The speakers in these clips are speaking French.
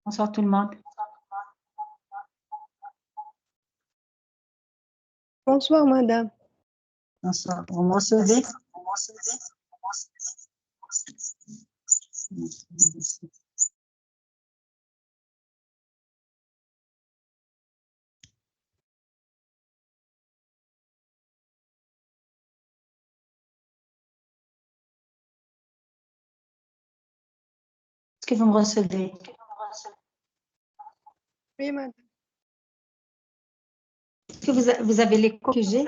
Bonsoir tout le monde. Bonsoir, madame. Bonsoir. Vous me recevez? Est-ce que vous me recevez? Oui, madame. Est-ce que vous avez l'écho que j'ai?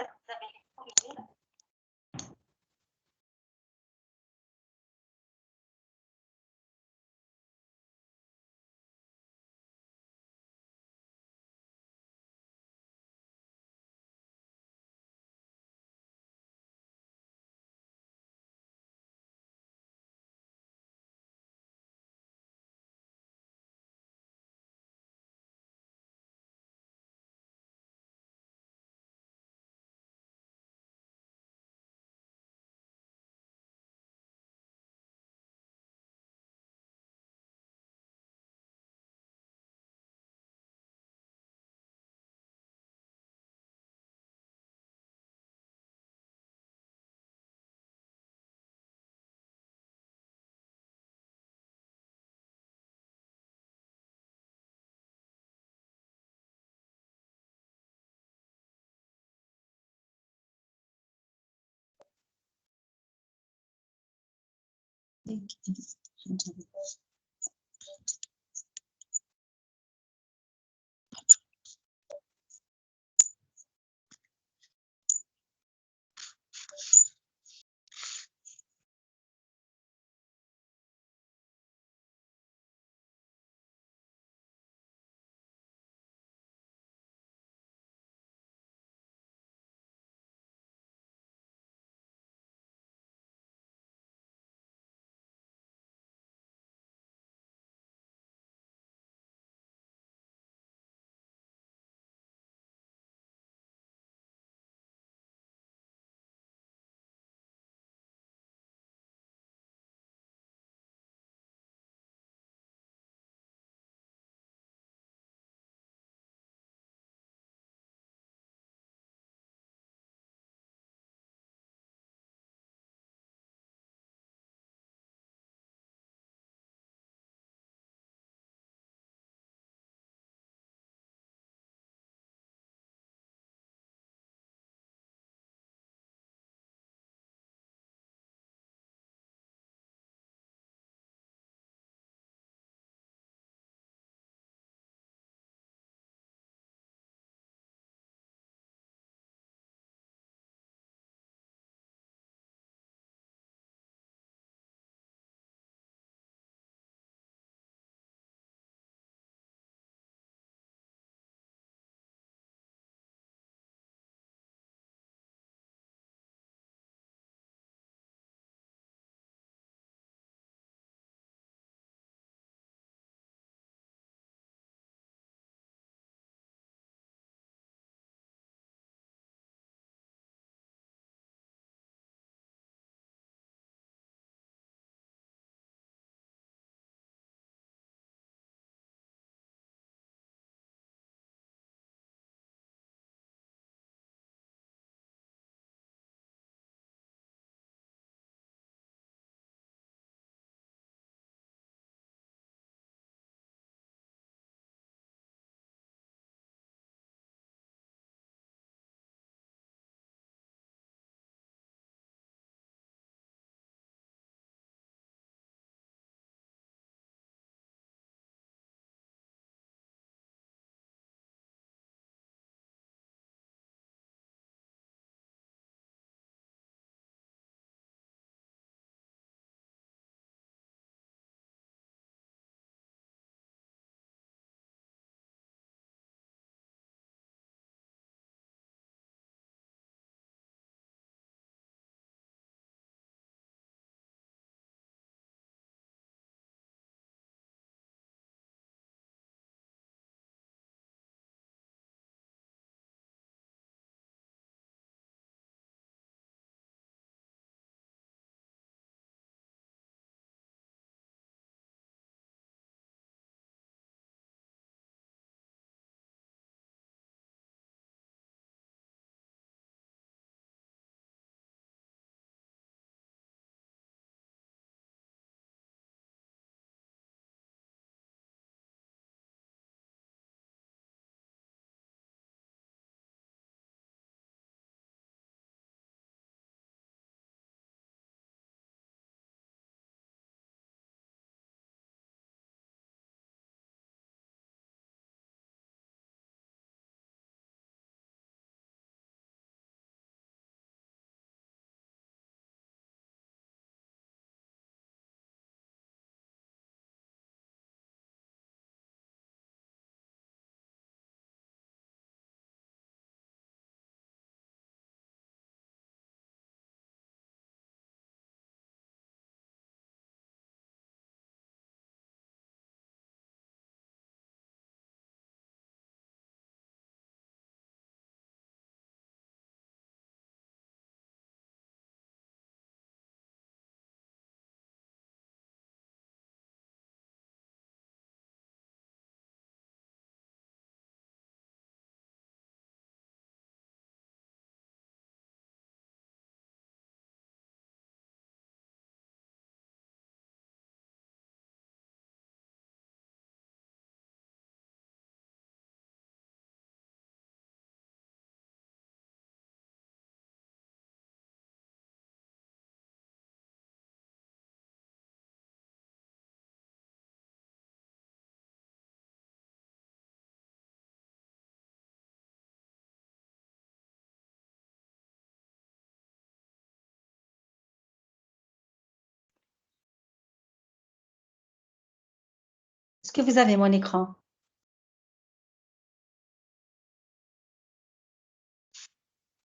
Est-ce que vous avez mon écran?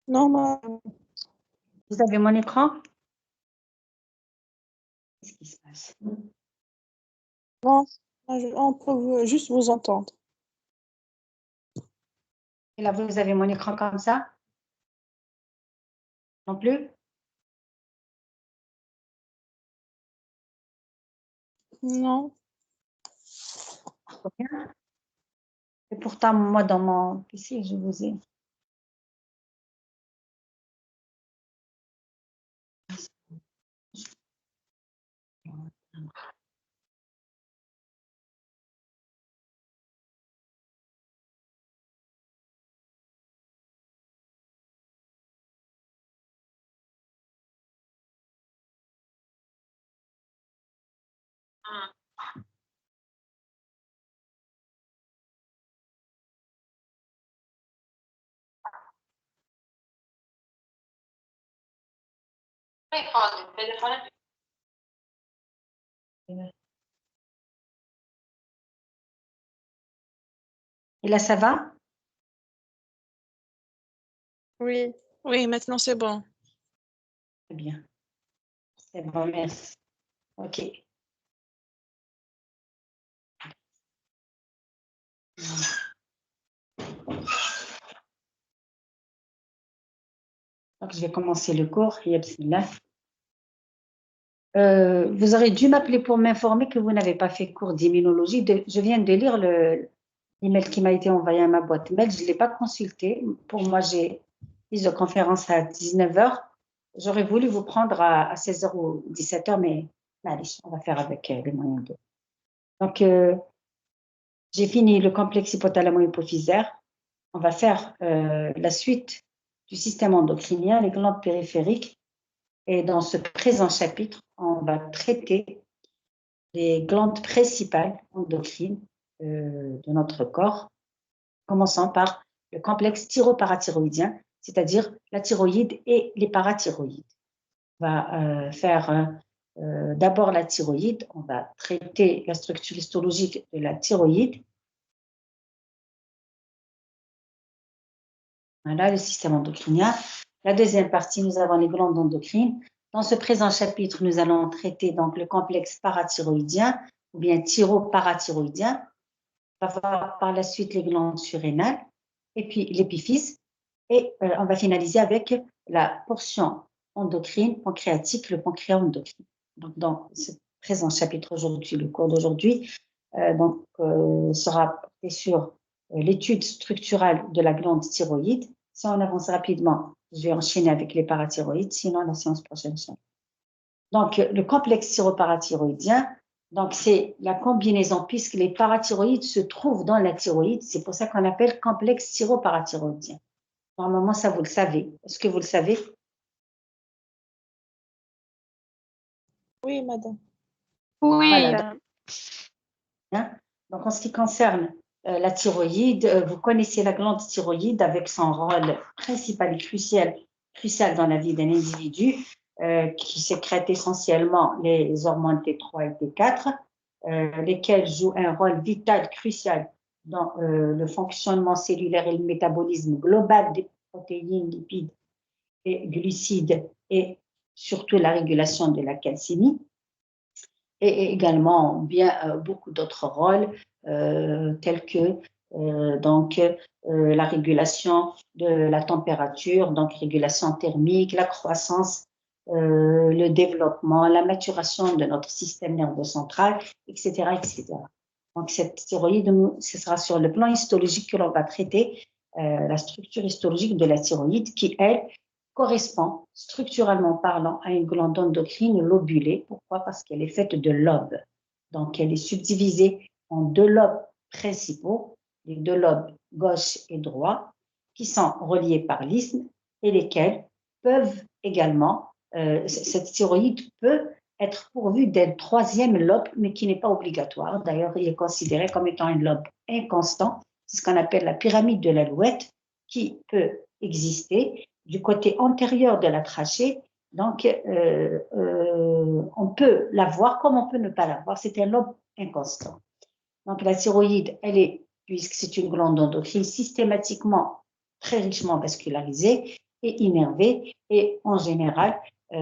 Non, madame. Vous avez mon écran? Qu'est-ce qui se passe? Non, on peut juste vous entendre. Et là, vous avez mon écran comme ça? Non plus? Non. Rien. Et pourtant, moi, dans mon PC, je vous ai. Et là, ça va? Oui. Oui, maintenant c'est bon. Très bien. C'est bon, merci. OK. Donc, je vais commencer le cours. Ya bismillah. Vous aurez dû m'appeler pour m'informer que vous n'avez pas fait cours d'immunologie. Je viens de lire l'email qui m'a été envoyé à ma boîte mail. Je ne l'ai pas consulté. Pour moi, j'ai conférence à 19 h. J'aurais voulu vous prendre à 16 h ou 17 h, mais allez, on va faire avec les moyens de. Donc, j'ai fini le complexe hypothalamo-hypophysaire. On va faire la suite du système endocrinien, les glandes périphériques. Et dans ce présent chapitre, on va traiter les glandes principales endocrines de notre corps, commençant par le complexe thyroparathyroïdien, c'est-à-dire la thyroïde et les parathyroïdes. On va faire d'abord la thyroïde, on va traiter la structure histologique de la thyroïde. Voilà le système endocrinien. La deuxième partie, nous avons les glandes endocrines. Dans ce présent chapitre, nous allons traiter donc le complexe parathyroïdien ou bien thyroparathyroïdien. On va voir par la suite les glandes surrénales et puis l'épiphyse. Et on va finaliser avec la portion endocrine, pancréatique, le pancréas endocrine. Donc, dans ce présent chapitre aujourd'hui, le cours d'aujourd'hui, sera porté sur l'étude structurale de la glande thyroïde. Si on avance rapidement, je vais enchaîner avec les parathyroïdes, sinon la séance prochaine. Donc, le complexe thyroparathyroïdien, donc c'est la combinaison, puisque les parathyroïdes se trouvent dans la thyroïde, c'est pour ça qu'on appelle complexe thyroparathyroïdien. Normalement, ça, vous le savez. Est-ce que vous le savez? Oui, madame. Oui, Voilà. Donc, en ce qui concerne la thyroïde, vous connaissez la glande thyroïde avec son rôle principal et crucial dans la vie d'un individu qui sécrète essentiellement les hormones T3 et T4, lesquelles jouent un rôle vital, crucial dans le fonctionnement cellulaire et le métabolisme global des protéines, lipides et glucides et surtout la régulation de la calcémie. Et également bien beaucoup d'autres rôles tels que la régulation de la température, donc régulation thermique, la croissance, le développement, la maturation de notre système nerveux central, etc., etc. Donc cette thyroïde, ce sera sur le plan histologique que l'on va traiter la structure histologique de la thyroïde qui, elle, correspond structurellement parlant à une glande endocrine lobulée. Pourquoi? Parce qu'elle est faite de lobes. Donc, elle est subdivisée en deux lobes principaux, les deux lobes gauche et droit, qui sont reliés par l'isthme et lesquels peuvent également, cette thyroïde peut être pourvue d'un troisième lobe, mais qui n'est pas obligatoire. D'ailleurs, il est considéré comme étant un lobe inconstant. C'est ce qu'on appelle la pyramide de l'alouette, qui peut exister du côté antérieur de la trachée. Donc, on peut la voir comme on peut ne pas la voir. C'est un lobe inconstant. Donc, la thyroïde, elle est, puisque c'est une glande endocrine, systématiquement très richement vascularisée et innervée. Et en général,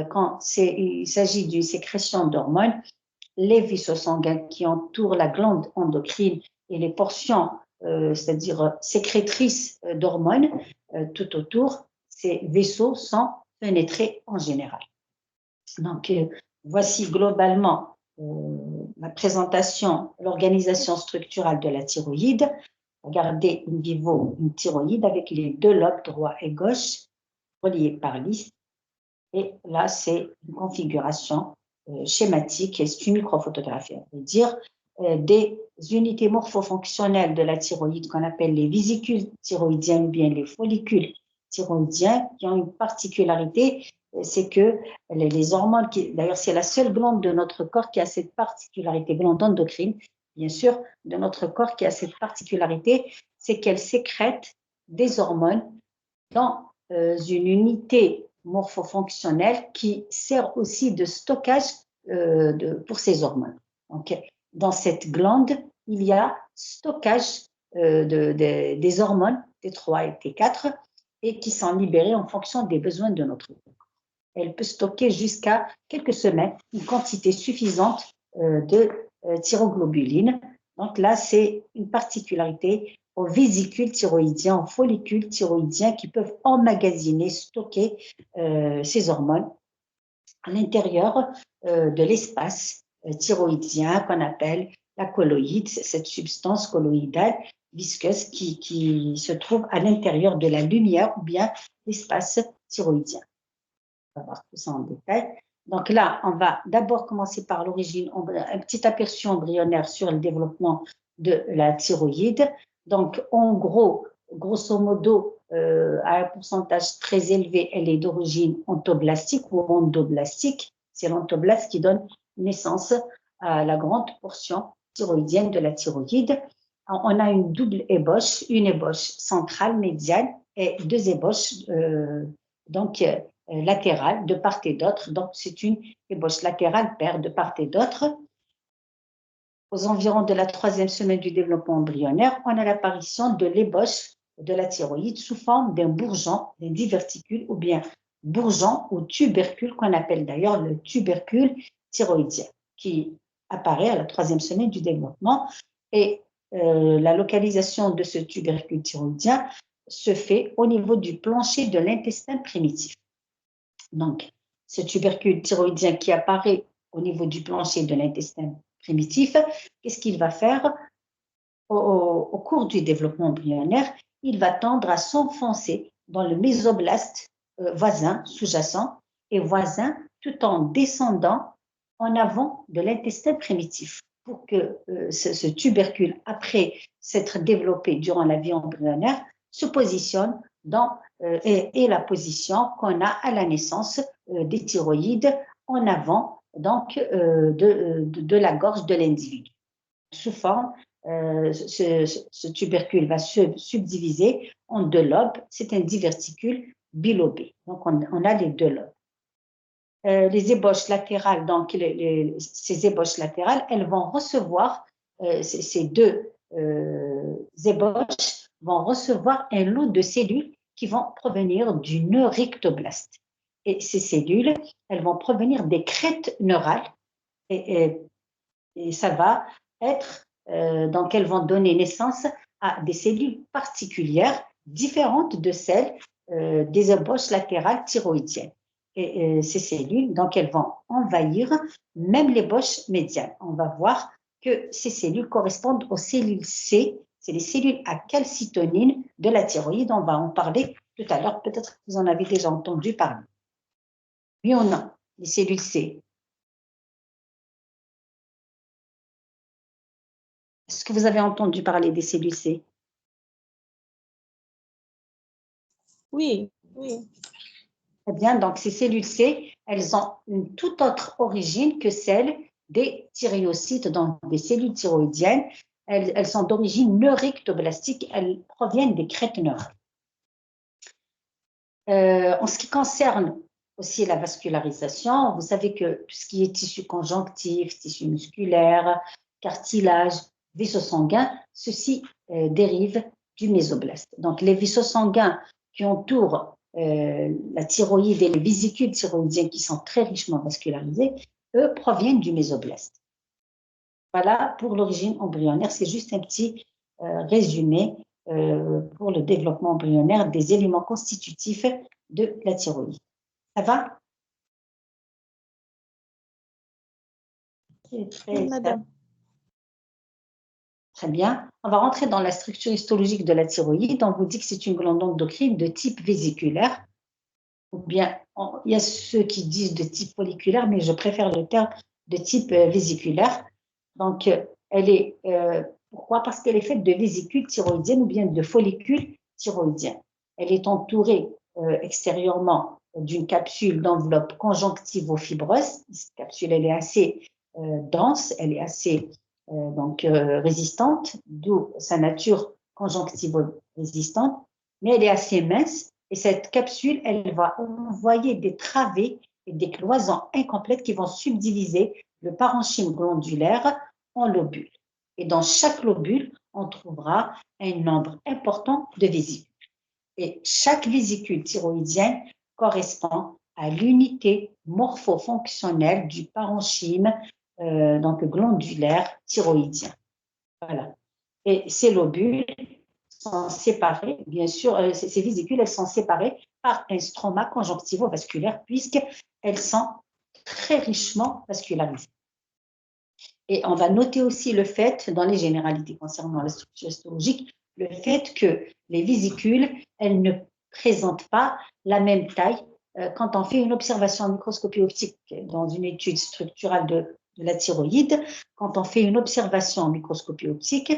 quand il s'agit d'une sécrétion d'hormones, les vaisseaux sanguins qui entourent la glande endocrine et les portions, c'est-à-dire sécrétrices d'hormones tout autour, ces vaisseaux sont pénétrés en général. Donc, voici globalement la présentation, l'organisation structurale de la thyroïde. Regardez in vivo une thyroïde avec les deux lobes droit et gauche reliés par l'is. Et là, c'est une configuration schématique et c'est une microphotographie. On veut dire des unités morphofonctionnelles de la thyroïde qu'on appelle les vésicules thyroïdiennes ou bien les follicules thyroïdiens qui ont une particularité, c'est que les hormones, d'ailleurs c'est la seule glande de notre corps qui a cette particularité, glande endocrine, bien sûr, de notre corps qui a cette particularité, c'est qu'elle sécrète des hormones dans une unité morphofonctionnelle qui sert aussi de stockage pour ces hormones. Donc, dans cette glande, il y a stockage des hormones T3 et T4 et qui sont libérées en fonction des besoins de notre corps. Elle peut stocker jusqu'à quelques semaines une quantité suffisante de thyroglobuline. Donc là, c'est une particularité aux vésicules thyroïdiens, aux follicules thyroïdiens qui peuvent emmagasiner, stocker ces hormones à l'intérieur de l'espace thyroïdien qu'on appelle la colloïde, cette substance colloïdale visqueuse qui se trouve à l'intérieur de la lumière ou bien l'espace thyroïdien. On va voir tout ça en détail. Donc là, on va d'abord commencer par l'origine, un petit aperçu embryonnaire sur le développement de la thyroïde. Donc en gros, grosso modo, à un pourcentage très élevé, elle est d'origine ontoblastique ou endoblastique. C'est l'entoblaste qui donne naissance à la grande portion thyroïdienne de la thyroïde. On a une double ébauche, une ébauche centrale médiane et deux ébauches latérale de part et d'autre. Donc, c'est une ébauche latérale paire de part et d'autre. Aux environs de la 3e semaine du développement embryonnaire, on a l'apparition de l'ébauche de la thyroïde sous forme d'un bourgeon, d'un diverticule ou bien bourgeon ou tubercule qu'on appelle d'ailleurs le tubercule thyroïdien qui apparaît à la 3e semaine du développement. Et la localisation de ce tubercule thyroïdien se fait au niveau du plancher de l'intestin primitif. Donc, ce tubercule thyroïdien qui apparaît au niveau du plancher de l'intestin primitif, qu'est-ce qu'il va faire au cours du développement embryonnaire? Il va tendre à s'enfoncer dans le mésoblaste voisin, sous-jacent, et voisin tout en descendant en avant de l'intestin primitif pour que ce tubercule, après s'être développé durant la vie embryonnaire, se positionne dans et la position qu'on a à la naissance des thyroïdes en avant donc de la gorge de l'individu. Sous forme, ce tubercule va se subdiviser en deux lobes. C'est un diverticule bilobé. Donc on a les deux lobes. Les ébauches latérales, donc ces ébauches latérales, elles vont recevoir ces deux ébauches vont recevoir un lot de cellules qui vont provenir du neurictoblaste. Et ces cellules, elles vont provenir des crêtes neurales et ça va être, donc elles vont donner naissance à des cellules particulières différentes de celles des ébauches latérales thyroïdiennes. Et ces cellules, donc elles vont envahir même l'ébauche médiane. On va voir que ces cellules correspondent aux cellules C, c'est les cellules à calcitonine de la thyroïde. On va en parler tout à l'heure, peut-être que vous en avez déjà entendu parler. Oui ou non, les cellules C? Est-ce que vous avez entendu parler des cellules C? Oui, oui. Très bien, donc ces cellules C, elles ont une toute autre origine que celle des thyréocytes, donc des cellules thyroïdiennes. Elles sont d'origine neurictoblastique, elles proviennent des crêtes neurales. En ce qui concerne aussi la vascularisation, vous savez que tout ce qui est tissu conjonctif, tissu musculaire, cartilage, vaisseaux sanguins, ceux-ci dérivent du mésoblaste. Donc, les vaisseaux sanguins qui entourent la thyroïde et les vésicules thyroïdiennes qui sont très richement vascularisées, eux, proviennent du mésoblaste. Voilà pour l'origine embryonnaire, c'est juste un petit résumé pour le développement embryonnaire des éléments constitutifs de la thyroïde. Ça va? Oui, madame. Très bien. On va rentrer dans la structure histologique de la thyroïde. On vous dit que c'est une glande endocrine de type vésiculaire. Ou bien, il y a ceux qui disent de type folliculaire, mais je préfère le terme de type vésiculaire. Donc, elle est, pourquoi? Parce qu'elle est faite de vésicules thyroïdiennes ou bien de follicules thyroïdiens. Elle est entourée extérieurement d'une capsule d'enveloppe conjonctivo-fibreuse. Cette capsule, elle est assez dense, elle est assez résistante, d'où sa nature conjonctivo-résistante, mais elle est assez mince. Et cette capsule, elle va envoyer des travées et des cloisons incomplètes qui vont subdiviser le parenchyme glandulaire en lobules. Et dans chaque lobule, on trouvera un nombre important de vésicules. Et chaque vésicule thyroïdienne correspond à l'unité morphofonctionnelle du parenchyme glandulaire thyroïdien. Voilà. Et ces lobules sont séparées, bien sûr, ces vésicules, elles sont séparées par un stroma conjonctivo-vasculaire puisqu'elles sont très richement vascularisées. Et on va noter aussi le fait, dans les généralités concernant la structure histologique, le fait que les vésicules, elles ne présentent pas la même taille quand on fait une observation en microscopie optique dans une étude structurale de la thyroïde. Quand on fait une observation en microscopie optique,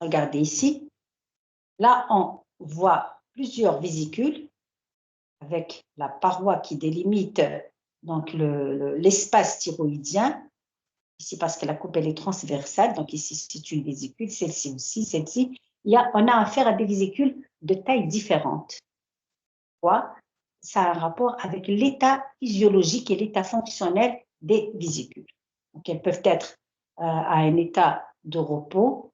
regardez ici, là, on voit plusieurs vésicules avec la paroi qui délimite donc l'espace thyroïdien. Ici, parce que la coupe, elle est transversale, donc ici, c'est une vésicule, celle-ci aussi, celle-ci. On a affaire à des vésicules de taille différente. Pourquoi? Ça a un rapport avec l'état physiologique et l'état fonctionnel des vésicules. Donc, elles peuvent être à un état de repos,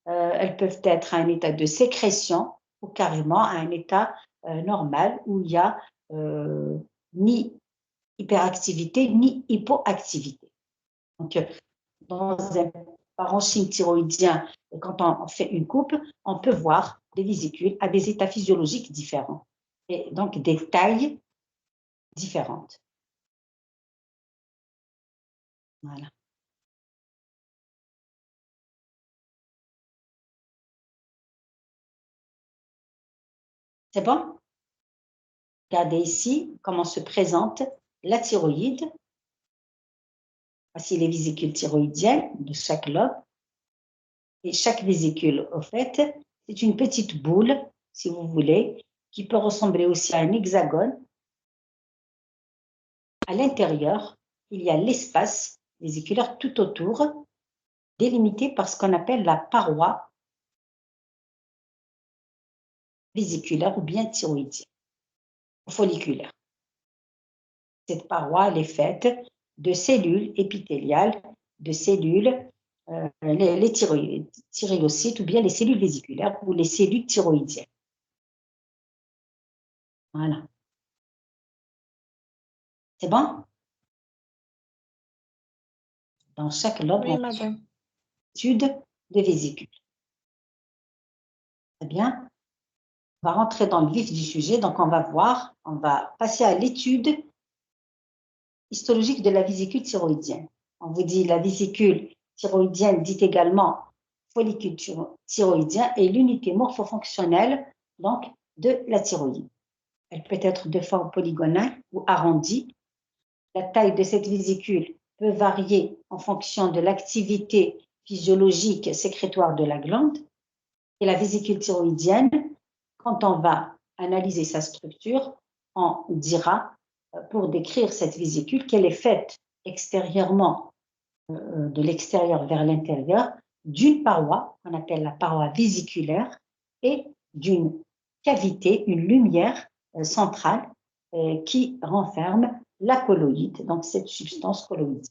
elles peuvent être à un état de sécrétion ou carrément à un état normal où il n'y a ni hyperactivité ni hypoactivité. Donc, dans un parenchyme thyroïdien, quand on fait une coupe, on peut voir des vésicules à des états physiologiques différents et donc des tailles différentes. Voilà. C'est bon? Regardez ici comment se présente la thyroïde. Voici les vésicules thyroïdiennes de chaque lobe. Et chaque vésicule, au fait, c'est une petite boule, si vous voulez, qui peut ressembler aussi à un hexagone. À l'intérieur, il y a l'espace vésiculaire tout autour, délimité par ce qu'on appelle la paroi vésiculaire ou bien thyroïdienne, folliculaire. Cette paroi, elle est faite de cellules épithéliales, de cellules, les thyroïdocytes ou bien les cellules vésiculaires ou les cellules thyroïdiennes. Voilà. C'est bon? Dans chaque lobe, Oui, madame. Étude de vésicules. Très bien. On va rentrer dans le vif du sujet. Donc, on va passer à l'étude histologique de la vésicule thyroïdienne. On vous dit la vésicule thyroïdienne, dit également follicule thyroïdien, est l'unité morphofonctionnelle donc, de la thyroïde. Elle peut être de forme polygonale ou arrondie. La taille de cette vésicule peut varier en fonction de l'activité physiologique sécrétoire de la glande. Et la vésicule thyroïdienne, quand on va analyser sa structure, on dira, pour décrire cette vésicule, qu'elle est faite extérieurement, de l'extérieur vers l'intérieur, d'une paroi, qu'on appelle la paroi vésiculaire, et d'une cavité, une lumière centrale qui renferme la colloïde, donc cette substance colloïdique.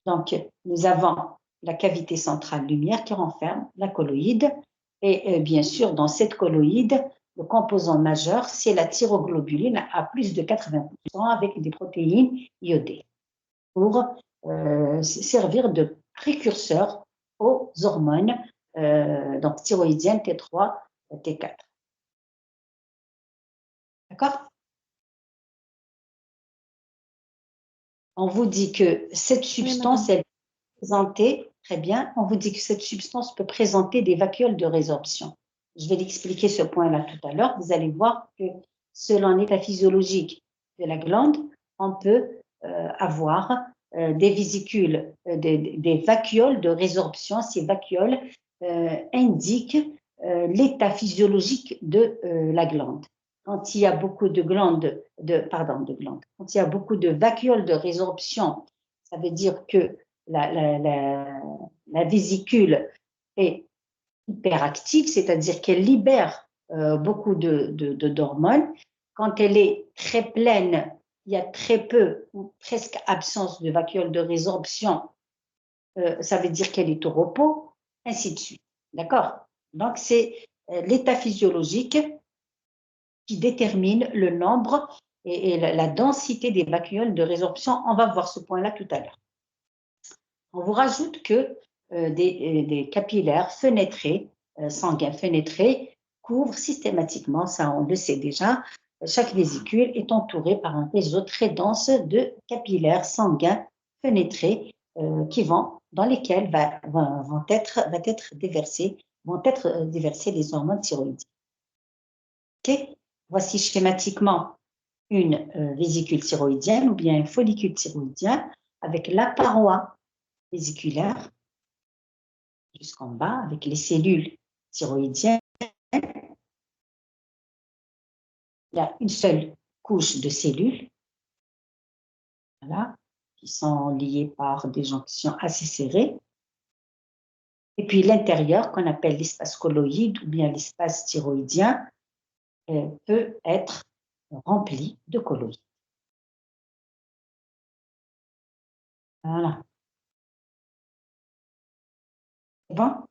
Donc, nous avons la cavité centrale lumière qui renferme la colloïde. Et bien sûr, dans cette colloïde, le composant majeur, c'est la thyroglobuline à plus de 80% avec des protéines iodées pour servir de précurseur aux hormones donc thyroïdiennes T3, T4. D'accord? On vous dit que cette substance, elle peut présenter, très bien, on vous dit que cette substance peut présenter des vacuoles de résorption. Je vais l'expliquer ce point-là tout à l'heure. Vous allez voir que selon l'état physiologique de la glande, on peut avoir des vésicules, des vacuoles de résorption. Ces vacuoles indiquent l'état physiologique de la glande. Quand il y a beaucoup de quand il y a beaucoup de vacuoles de résorption, ça veut dire que la vésicule est hyperactive, c'est-à-dire qu'elle libère beaucoup d'hormones. Quand elle est très pleine, il y a très peu ou presque absence de vacuoles de résorption, ça veut dire qu'elle est au repos, ainsi de suite. D'accord? Donc, c'est l'état physiologique qui détermine le nombre et la densité des vacuoles de résorption. On va voir ce point-là tout à l'heure. On vous rajoute que des capillaires fenêtrés, sanguins fenêtrés, couvrent systématiquement, ça on le sait déjà, chaque vésicule est entourée par un réseau très dense de capillaires sanguins fenêtrés dans lesquels vont être déversées les hormones thyroïdiennes. Okay. Voici schématiquement une vésicule thyroïdienne ou bien un follicule thyroïdien avec la paroi vésiculaire jusqu'en bas avec les cellules thyroïdiennes. Il y a une seule couche de cellules, voilà, qui sont liées par des jonctions assez serrées. Et puis l'intérieur, qu'on appelle l'espace colloïde ou bien l'espace thyroïdien, peut être rempli de colloïdes. Voilà. C'est bon?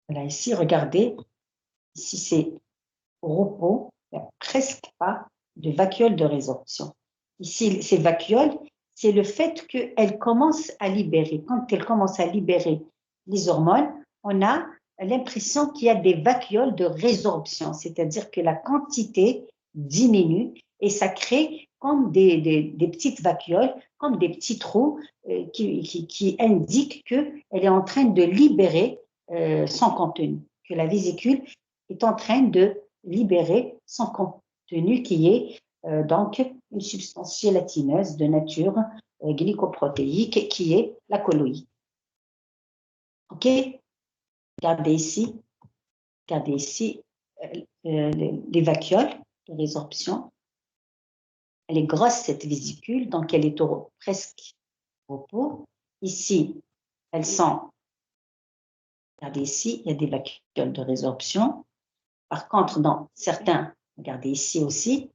Voilà, ici, regardez, ici c'est au repos, il n'y a presque pas de vacuoles de résorption. Ici, ces vacuoles, c'est le fait qu'elles commencent à libérer. Quand elles commencent à libérer les hormones, on a l'impression qu'il y a des vacuoles de résorption, c'est-à-dire que la quantité diminue et ça crée comme des petites vacuoles, comme des petits trous qui indiquent qu'elle est en train de libérer son contenu, que la vésicule est en train de libérer son contenu qui est donc une substance gélatineuse de nature glycoprotéique qui est la colloïde. OK? Regardez ici les vacuoles de résorption. Elle est grosse cette vésicule, donc elle est presque au repos. Ici, elles sont, regardez ici, il y a des vacuoles de résorption. Par contre, dans certains, regardez ici aussi,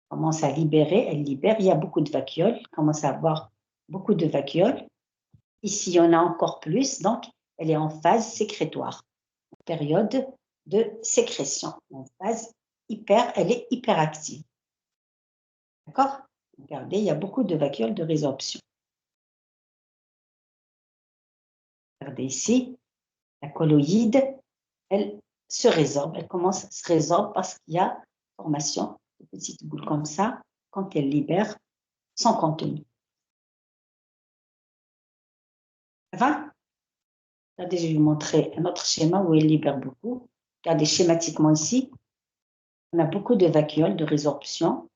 commence à libérer, elle libère, il y a beaucoup de vacuoles, commence à avoir beaucoup de vacuoles. Ici, il y en a encore plus, donc elle est en phase sécrétoire, période de sécrétion, en phase elle est hyperactive. D'accord? Regardez, il y a beaucoup de vacuoles de résorption. Regardez ici, la colloïde, elle se résorbe, elle commence à se résorber parce qu'il y a formation de petites boules comme ça quand elle libère son contenu. Ça va? Regardez, je vais vous montrer un autre schéma où elle libère beaucoup. Regardez schématiquement ici, on a beaucoup de vacuoles de résorption.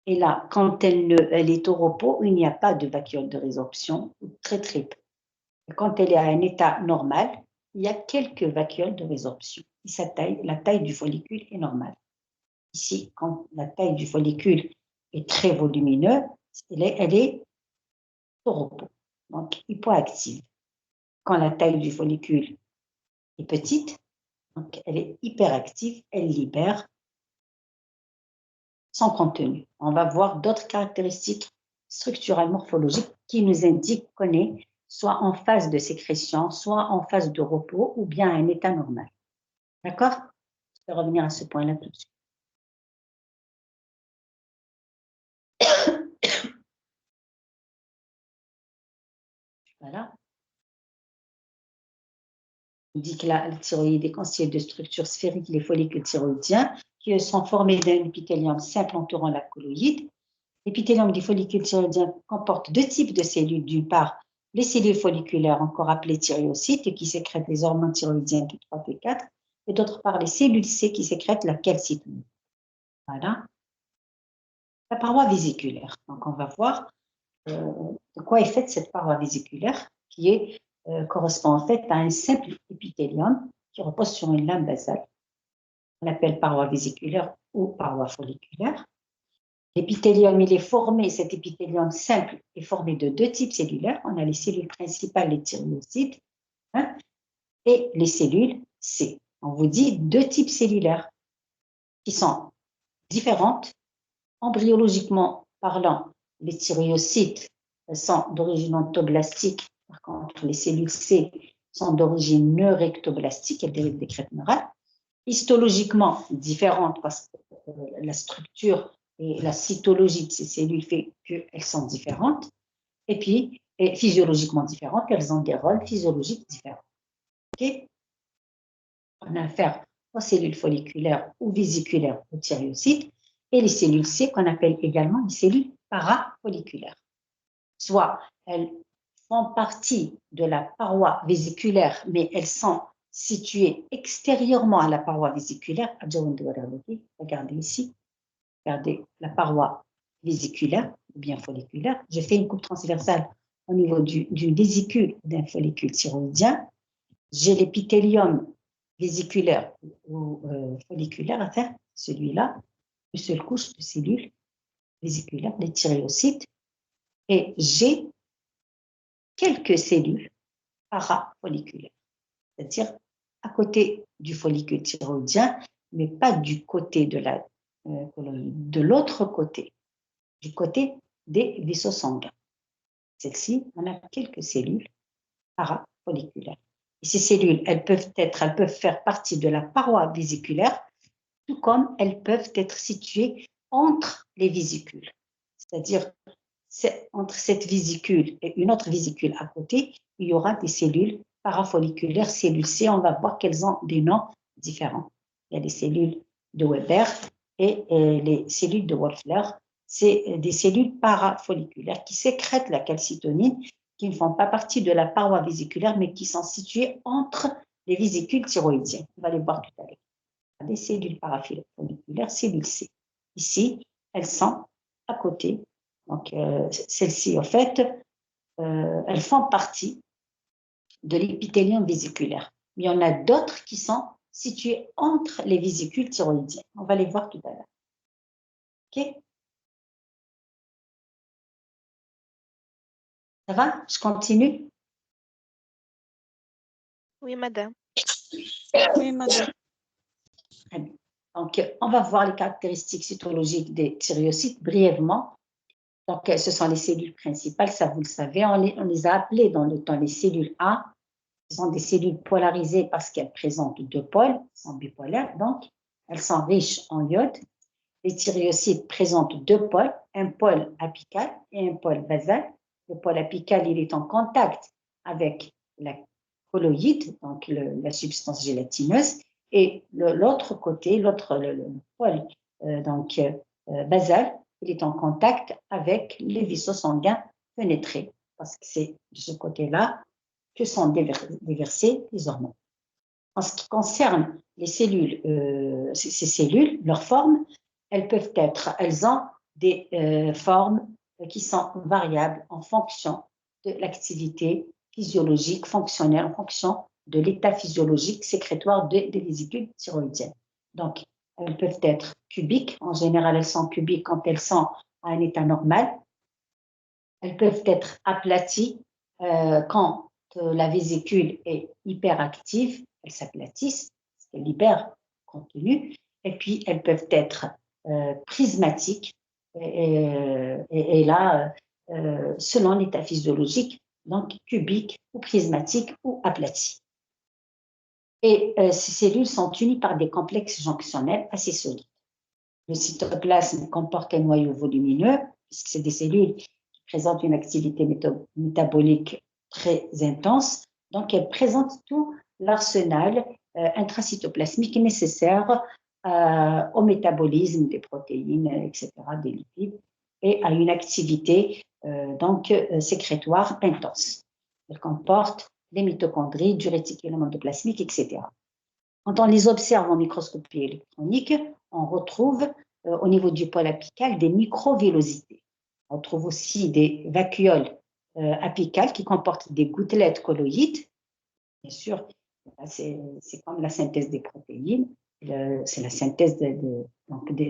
Et là, quand elle est au repos, il n'y a pas de vacuoles de résorption, très très peu. Et quand elle est à un état normal, il y a quelques vacuoles de résorption. La taille du follicule est normale. Ici, quand la taille du follicule est très volumineuse, elle est au repos, donc hypoactive. Quand la taille du follicule est petite, donc elle est hyperactive, elle libère sans contenu. On va voir d'autres caractéristiques structurelles morphologiques qui nous indiquent qu'on est soit en phase de sécrétion, soit en phase de repos ou bien à un état normal. D'accord? Je vais revenir à ce point-là tout de suite. Voilà. On dit que la thyroïde est constituée de structures sphériques, les follicules thyroïdiens, qui sont formés d'un épithélium simple entourant la colloïde. L'épithélium des follicules thyroïdiens comporte deux types de cellules. D'une part, les cellules folliculaires, encore appelées thyréocytes, qui sécrètent les hormones thyroïdiennes T3, T4, et d'autre part, les cellules C qui sécrètent la calcitonine. Voilà. La paroi vésiculaire. Donc, on va voir de quoi est faite cette paroi vésiculaire, qui correspond en fait à un simple épithélium qui repose sur une lame basale. On l'appelle paroi vésiculaire ou paroi folliculaire. L'épithélium, il est formé, cet épithélium simple est formé de deux types cellulaires. On a les cellules principales, les thyréocytes, hein, et les cellules C. On vous dit deux types cellulaires qui sont différentes. Embryologiquement parlant, les thyréocytes sont d'origine entoblastique. Par contre, les cellules C sont d'origine neurectoblastique, elles dérivent des crêtes neurales. Histologiquement différentes parce que la structure et la cytologie de ces cellules fait qu'elles sont différentes. Et puis, physiologiquement différentes, elles ont des rôles physiologiques différents. Okay? On a affaire aux cellules folliculaires ou vésiculaires ou thyréocytes et les cellules C qu'on appelle également les cellules parafolliculaires. Soit elles font partie de la paroi vésiculaire, mais elles sont situées extérieurement à la paroi vésiculaire. Regardez ici, regardez la paroi vésiculaire ou bien folliculaire. J'ai fait une coupe transversale au niveau du vésicule d'un follicule thyroïdien. J'ai l'épithélium vésiculaire ou folliculaire à faire, celui-là, une seule couche de cellules vésiculaires, les thyréocytes, et j'ai quelques cellules parafolliculaires, c'est-à-dire à côté du follicule thyroïdien, mais pas du côté de la colloïde, de l'autre côté, du côté des vaisseaux sanguins. Celle-ci, on a quelques cellules parafolliculaires. Et ces cellules, elles peuvent faire partie de la paroi vésiculaire, tout comme elles peuvent être situées entre les vésicules. C'est-à-dire, entre cette vésicule et une autre vésicule à côté, il y aura des cellules parafolliculaires, cellules C. On va voir qu'elles ont des noms différents. Il y a les cellules de Weber et les cellules de Wolfler. C'est des cellules parafolliculaires qui sécrètent la calcitonine, qui ne font pas partie de la paroi vésiculaire, mais qui sont situées entre les vésicules thyroïdiennes. On va les voir tout à l'heure. Des cellules parafolliculaires, cellules C. Ici, elles sont à côté. Donc, celles-ci, en fait, elles font partie de l'épithélium vésiculaire. Mais il y en a d'autres qui sont situées entre les vésicules thyroïdiennes. On va les voir tout à l'heure. OK? Ça va? Je continue? Oui, madame. Oui, madame. Très bien. Donc, on va voir les caractéristiques cytologiques des thyréocytes brièvement. Donc, ce sont les cellules principales, ça vous le savez. On les a appelées dans le temps les cellules A. Ce sont des cellules polarisées parce qu'elles présentent deux pôles, elles sont bipolaires, donc elles sont riches en iode. Les thyréocytes présentent deux pôles, un pôle apical et un pôle basal. Le pôle apical, il est en contact avec la colloïde, donc la substance gélatineuse, et l'autre côté, le pôle basal, il est en contact avec les vaisseaux sanguins pénétrés, parce que c'est de ce côté-là que sont déversées les hormones. En ce qui concerne les cellules, ces cellules, leur forme, elles ont des formes qui sont variables en fonction de l'activité physiologique, fonctionnelle, en fonction de l'état physiologique sécrétoire des vésicules thyroïdiennes. Donc, elles peuvent être cubiques. En général, elles sont cubiques quand elles sont à un état normal. Elles peuvent être aplaties quand la vésicule est hyperactive, elles s'aplatissent, parce qu'elles libèrent contenu. Et puis, elles peuvent être prismatique et là, selon l'état physiologique, donc cubique ou prismatique ou aplati. Et ces cellules sont unies par des complexes jonctionnels assez solides. Le cytoplasme comporte un noyau volumineux, puisque c'est des cellules qui présentent une activité métabolique très intense. Donc, elles présentent tout l'arsenal intracytoplasmique nécessaire au métabolisme des protéines, etc., des lipides, et à une activité sécrétoire intense. Elles comportent des mitochondries, du réticulum endoplasmique, etc. Quand on les observe en microscopie électronique, on retrouve au niveau du pôle apical des microvillosités. On trouve aussi des vacuoles apicales qui comportent des gouttelettes colloïdes. Bien sûr, c'est comme la synthèse des protéines, c'est la synthèse de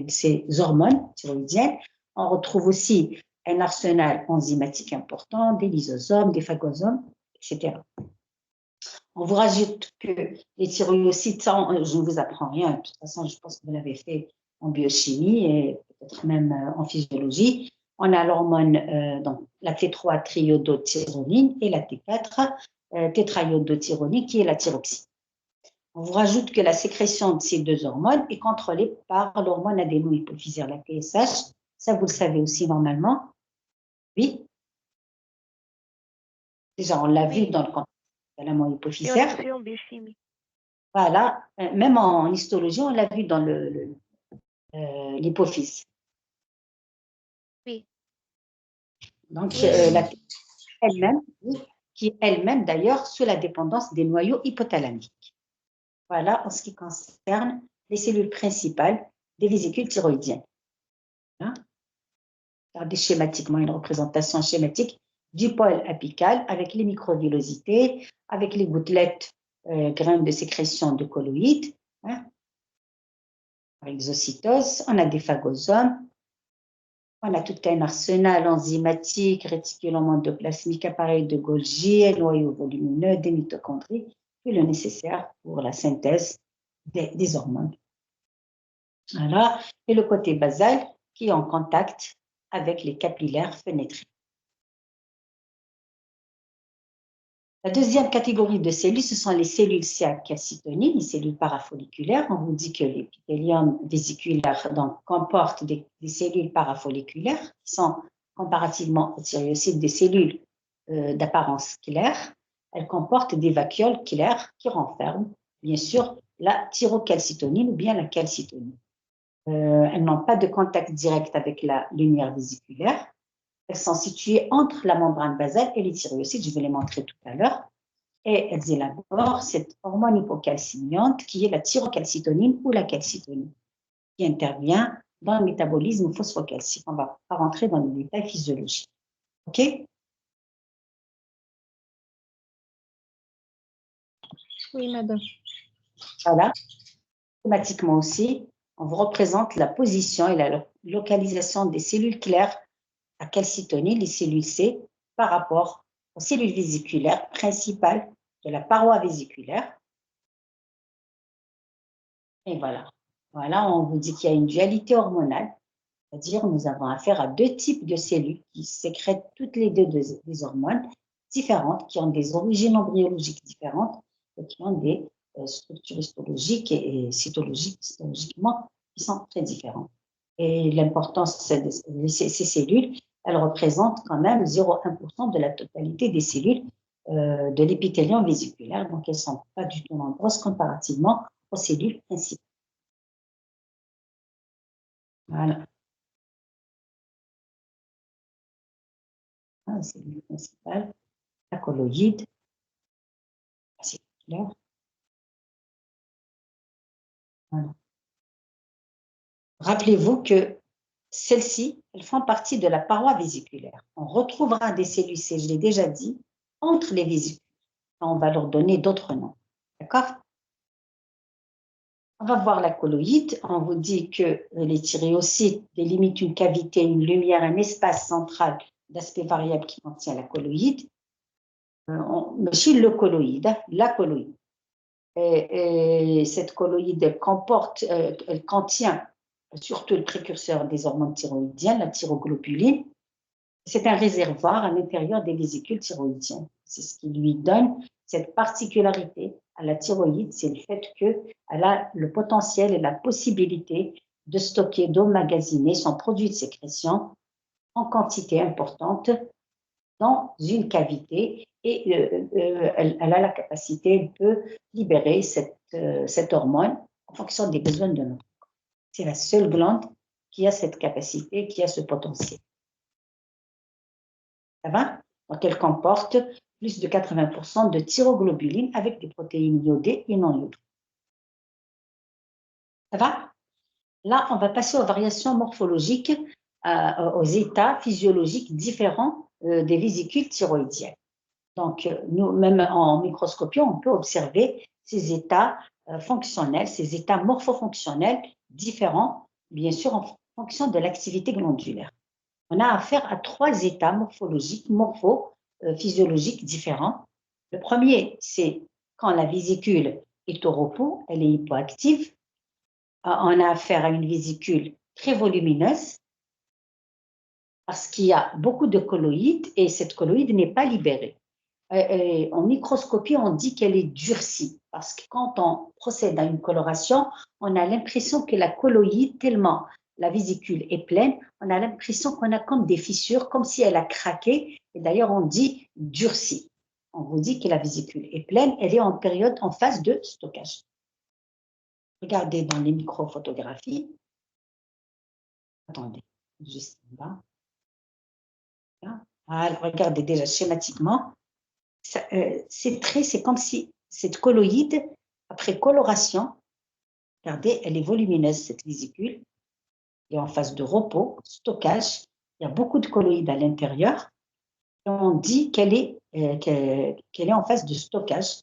ces hormones thyroïdiennes. On retrouve aussi un arsenal enzymatique important, des lysosomes, des phagosomes, etc. On vous rajoute que les thyroïocytes, je ne vous apprends rien, de toute façon, je pense que vous l'avez fait en biochimie et peut-être même en physiologie. On a l'hormone, donc la T3-triiodothyronine et la T4 tétraiodothyronine qui est la thyroxine. On vous rajoute que la sécrétion de ces deux hormones est contrôlée par l'hormone adénohypophysaire, la TSH. Ça, vous le savez aussi normalement. Oui. Déjà, on l'a vu dans le contexte de la moelle hypophysaire. Et en biochimie. Voilà, même en histologie, on l'a vu dans l'hypophyse. Oui. Donc, la elle-même, qui est elle-même d'ailleurs sous la dépendance des noyaux hypothalamiques. Voilà en ce qui concerne les cellules principales des vésicules thyroïdiennes. Hein? Regardez schématiquement une représentation schématique du pôle apical avec les microvillosités, avec les gouttelettes graines de sécrétion de colloïdes. Hein? Exocytose, on a des phagosomes, on a tout un arsenal enzymatique, réticulum endoplasmique, appareil de Golgi, noyau volumineux, des mitochondries, et le nécessaire pour la synthèse des hormones. Voilà. Et le côté basal qui est en contact avec les capillaires fenêtrés. La deuxième catégorie de cellules, ce sont les cellules calcitonines, les cellules parafolliculaires. On vous dit que l'épithélium vésiculaire comporte des cellules parafolliculaires qui sont comparativement aux thyroïocytes des cellules d'apparence claire. Elles comportent des vacuoles claires qui renferment, bien sûr, la thyrocalcitonine ou bien la calcitonine. Elles n'ont pas de contact direct avec la lumière vésiculaire. Elles sont situées entre la membrane basale et les thyroïocytes, je vais les montrer tout à l'heure. Et elles élaborent cette hormone hypocalcignante qui est la thyrocalcitonine ou la calcitonine, qui intervient dans le métabolisme phosphocalcique. On ne va pas rentrer dans les détails physiologiques. OK? Oui, madame. Voilà. Automatiquement aussi, on vous représente la position et la localisation des cellules claires à calcitonine, les cellules C, par rapport aux cellules vésiculaires principales de la paroi vésiculaire. Et voilà. Voilà, on vous dit qu'il y a une dualité hormonale, c'est-à-dire nous avons affaire à deux types de cellules qui sécrètent toutes les deux des hormones différentes, qui ont des origines embryologiques différentes et qui ont des structures histologiques et cytologiquement qui sont très différentes. Et l'importance de ces cellules, elles représentent quand même 0,1% de la totalité des cellules de l'épithélium vésiculaire, donc elles ne sont pas du tout nombreuses comparativement aux cellules principales. Voilà. La cellule principale, la colloïde, c'est clair. Voilà. Rappelez-vous que celles-ci, elles font partie de la paroi vésiculaire. On retrouvera des cellules C, je l'ai déjà dit, entre les vésicules. On va leur donner d'autres noms. D'accord? On va voir la colloïde. On vous dit que les thyréocytes délimitent une cavité, une lumière, un espace central d'aspect variable qui contient la colloïde. Chez le colloïde, la colloïde. Et cette colloïde, elle contient surtout le précurseur des hormones thyroïdiennes, la thyroglobuline. C'est un réservoir à l'intérieur des vésicules thyroïdiennes. C'est ce qui lui donne cette particularité à la thyroïde, c'est le fait qu'elle a le potentiel et la possibilité de stocker, d'emmagasiner son produit de sécrétion en quantité importante dans une cavité et elle a la capacité, elle peut libérer cette hormone en fonction des besoins de notre corps. C'est la seule glande qui a cette capacité, qui a ce potentiel. Ça va? Donc, elle comporte plus de 80% de thyroglobuline avec des protéines iodées et non iodées. Ça va? Là, on va passer aux variations morphologiques, aux états physiologiques différents des vésicules thyroïdiennes. Donc, nous, même en microscopie, on peut observer ces états fonctionnels, ces états morphofonctionnels différents, bien sûr, en fonction de l'activité glandulaire. On a affaire à 3 états morphologiques, morpho-physiologiques différents. Le premier, c'est quand la vésicule est au repos, elle est hypoactive. On a affaire à une vésicule très volumineuse parce qu'il y a beaucoup de colloïdes et cette colloïde n'est pas libérée. En microscopie, on dit qu'elle est durcie parce que quand on procède à une coloration, on a l'impression que la colloïde, tellement la vésicule est pleine, on a l'impression qu'on a comme des fissures, comme si elle a craqué. Et d'ailleurs, on dit durcie. On vous dit que la vésicule est pleine, elle est en phase de stockage. Regardez dans les microphotographies. Attendez, juste là. Voilà, regardez déjà schématiquement. C'est comme si cette colloïde, après coloration, regardez, elle est volumineuse, cette vésicule, et en phase de repos, stockage, il y a beaucoup de colloïdes à l'intérieur, et on dit qu'elle est en phase de stockage,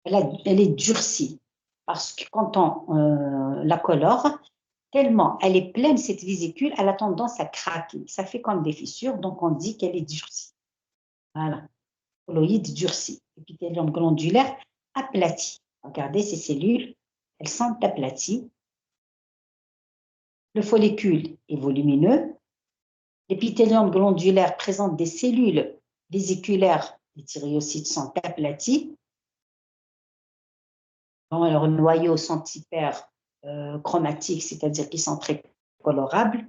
elle est durcie, parce que quand on la colore, tellement elle est pleine, cette vésicule, elle a tendance à craquer, ça fait comme des fissures, donc on dit qu'elle est durcie. Voilà. Colloïde durcie, épithélium glandulaire aplati. Regardez ces cellules, elles sont aplaties. Le follicule est volumineux. L'épithélium glandulaire présente des cellules vésiculaires, les thyréocytes sont aplatis. Bon, leurs noyaux sont hyper chromatiques, c'est-à-dire qu'ils sont très colorables,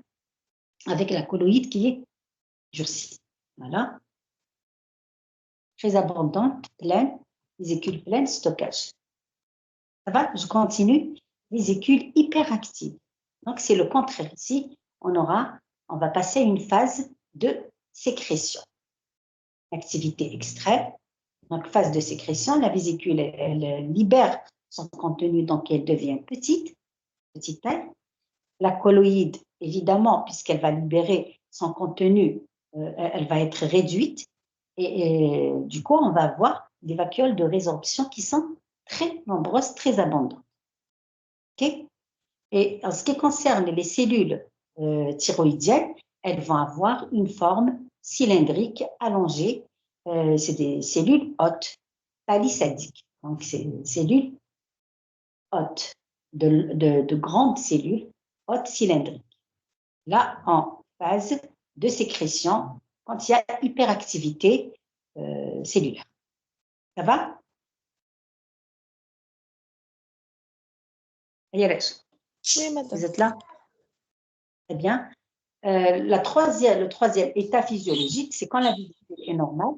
avec la colloïde qui est durcie. Voilà. Très abondante, pleine, vésicule pleine, stockage. Ça va? Je continue. Vésicule hyperactive. Donc, c'est le contraire. Ici, on va passer à une phase de sécrétion. Activité extrême. Donc, phase de sécrétion, la vésicule, elle libère son contenu, donc elle devient petite taille. La colloïde, évidemment, puisqu'elle va libérer son contenu, elle va être réduite. Et du coup, on va avoir des vacuoles de résorption qui sont très nombreuses, très abondantes. Okay? Et en ce qui concerne les cellules thyroïdiennes, elles vont avoir une forme cylindrique allongée. C'est des cellules hautes, palisadiques. Donc, c'est des cellules hautes, de grandes cellules hautes cylindriques. Là, en phase de sécrétion, quand il y a hyperactivité cellulaire. Ça va? Oui, madame. Vous êtes là? Très bien. Le troisième état physiologique, c'est quand la vésicule est normale.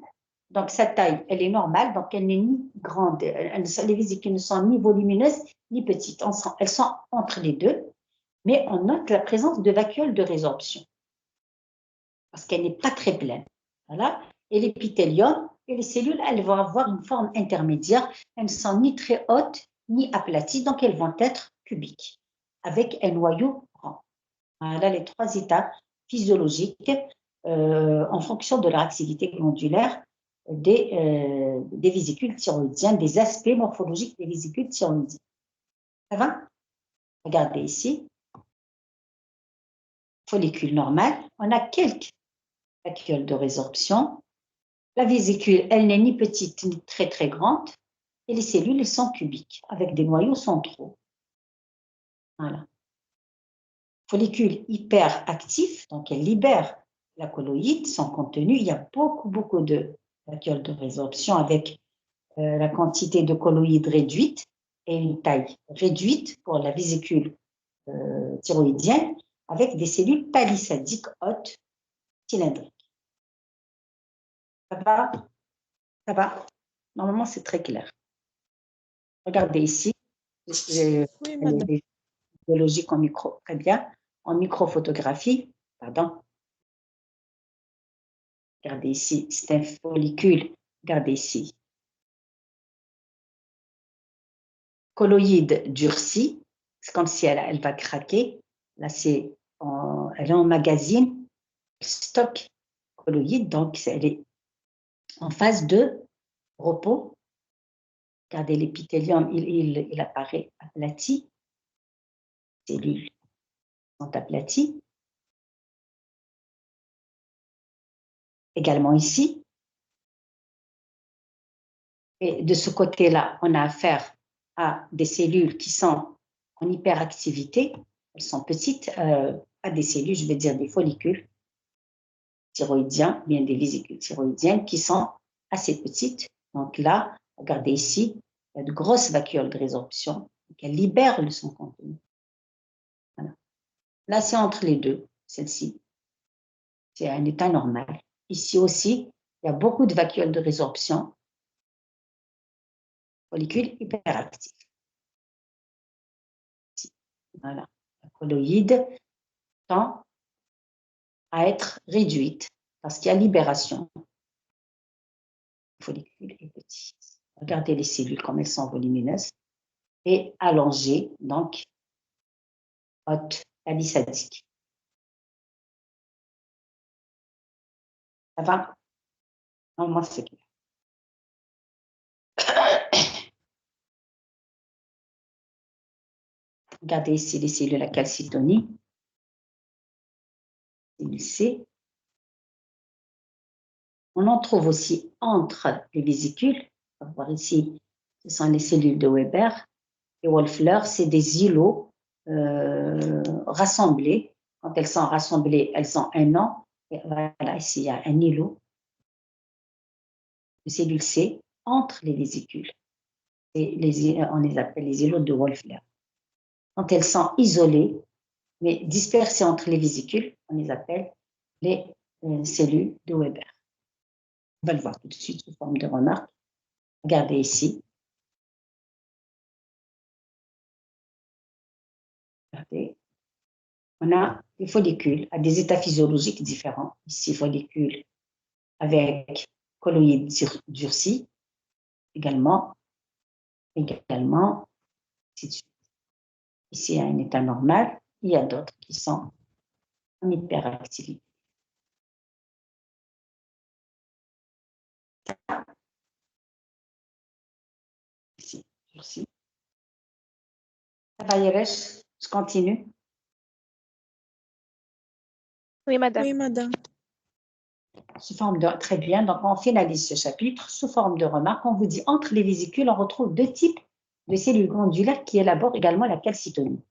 Donc, sa taille, elle est normale, donc elle n'est ni grande, les vésicules ne sont ni volumineuses ni petites. Elles sont entre les deux, mais on note la présence de vacuoles de résorption parce qu'elle n'est pas très pleine. Voilà. Et l'épithélium et les cellules, elles vont avoir une forme intermédiaire. Elles ne sont ni très hautes ni aplaties, donc elles vont être cubiques avec un noyau rond. Voilà les 3 états physiologiques en fonction de leur activité glandulaire des vésicules thyroïdiennes, des aspects morphologiques des vésicules thyroïdiennes. Ça va? Regardez ici. Follicule normal. On a quelques vacuoles de résorption. La vésicule, elle n'est ni petite ni très très grande. Et les cellules sont cubiques avec des noyaux centraux. Voilà. follicule hyperactif, donc elle libère la colloïde, son contenu. Il y a beaucoup de vacuoles de résorption avec la quantité de colloïdes réduite et une taille réduite pour la vésicule thyroïdienne avec des cellules palissadiques hautes cylindriques. Ça va? Ça va? Normalement, c'est très clair. Regardez ici, Oui, madame. les biologiques en micro, très bien, en microphotographie, pardon. Regardez ici, c'est un follicule. Regardez ici. Colloïde durcie, c'est comme si elle va craquer. Là, elle est en magazine, stock colloïde, donc elle est en phase de repos. Regardez l'épithélium, il apparaît aplati. Les cellules sont aplaties. Également ici. Et de ce côté-là, on a affaire à des cellules qui sont en hyperactivité. Elles sont petites, pas des cellules, je vais dire des follicules thyroïdiens, bien des vésicules thyroïdiennes qui sont assez petites. Donc là, regardez ici, il y a de grosses vacuoles de résorption. Donc elles libèrent son contenu. Voilà. Là, c'est entre les deux, celle-ci. C'est un état normal. Ici aussi, il y a beaucoup de vacuoles de résorption. Follicule hyperactif. Voilà. La colloïde tend à être réduite parce qu'il y a libération. Le follicule est petit. Regardez les cellules comme elles sont volumineuses et allongées, donc hautes, palissadiques. Ça va? Normalement, c'est clair. Regardez ici les cellules à calcitonie. Cellule C. On en trouve aussi entre les vésicules. On va voir ici, ce sont les cellules de Weber. Et Wolfler, c'est des îlots rassemblés. Quand elles sont rassemblées, elles ont un nom. Et voilà, ici, il y a un îlot de cellule C entre les vésicules. Et on les appelle les îlots de Wolfler. Quand elles sont isolées, mais dispersées entre les vésicules, on les appelle les cellules de Weber. On va le voir tout de suite sous forme de remarque. Regardez ici. Regardez. On a des follicules à des états physiologiques différents. Ici, follicules avec colloïdes durcis, également, ici il y a un état normal, il y a d'autres qui sont en hyperactivité. Ici, durcis. Ça va, Yeresh? Je continue. Oui, madame. Oui, madame. Sous forme de, très bien, donc on finalise ce chapitre. Sous forme de remarque, on vous dit entre les vésicules, on retrouve deux types de cellules glandulaires qui élaborent également la calcitonie.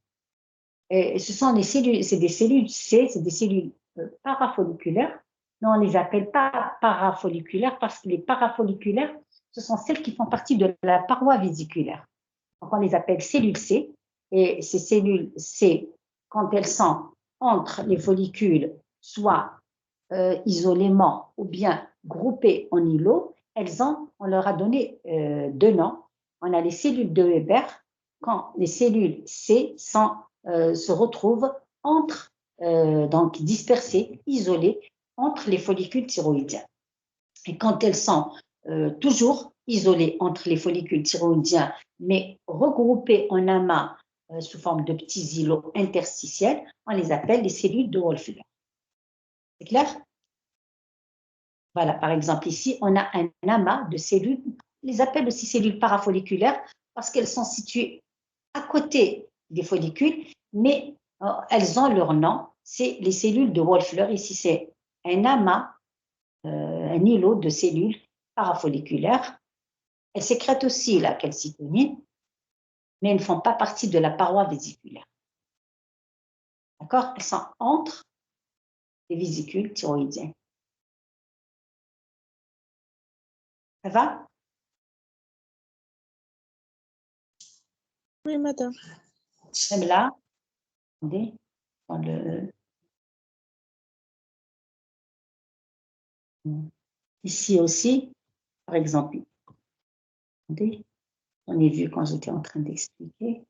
Et ce sont des cellules, c'est des cellules C, c'est des cellules parafolliculaires, mais on ne les appelle pas parafolliculaires parce que les parafolliculaires, ce sont celles qui font partie de la paroi vésiculaire. Donc on les appelle cellules C, et ces cellules C, quand elles sont entre les follicules, soit isolément ou bien groupées en îlots, on leur a donné deux noms. On a les cellules de Weber, quand les cellules C se retrouvent donc dispersées, isolées entre les follicules thyroïdiens. Et quand elles sont toujours isolées entre les follicules thyroïdiens, mais regroupées en amas sous forme de petits îlots interstitiels, on les appelle les cellules de Wolfler. C'est clair? Voilà, par exemple, ici, on a un amas de cellules, on les appelle aussi cellules parafolliculaires parce qu'elles sont situées à côté des follicules, mais elles ont leur nom, c'est les cellules de Wolfler. Ici, c'est un amas, un îlot de cellules parafolliculaires. Elles sécrètent aussi la calcitonine, mais elles ne font pas partie de la paroi vésiculaire. D'accord? Elles sont entre les vésicules thyroïdiens. Ça va? Oui, madame. Même là, attendez, dans ici aussi, par exemple, attendez, on a vu quand j'étais en train d'expliquer.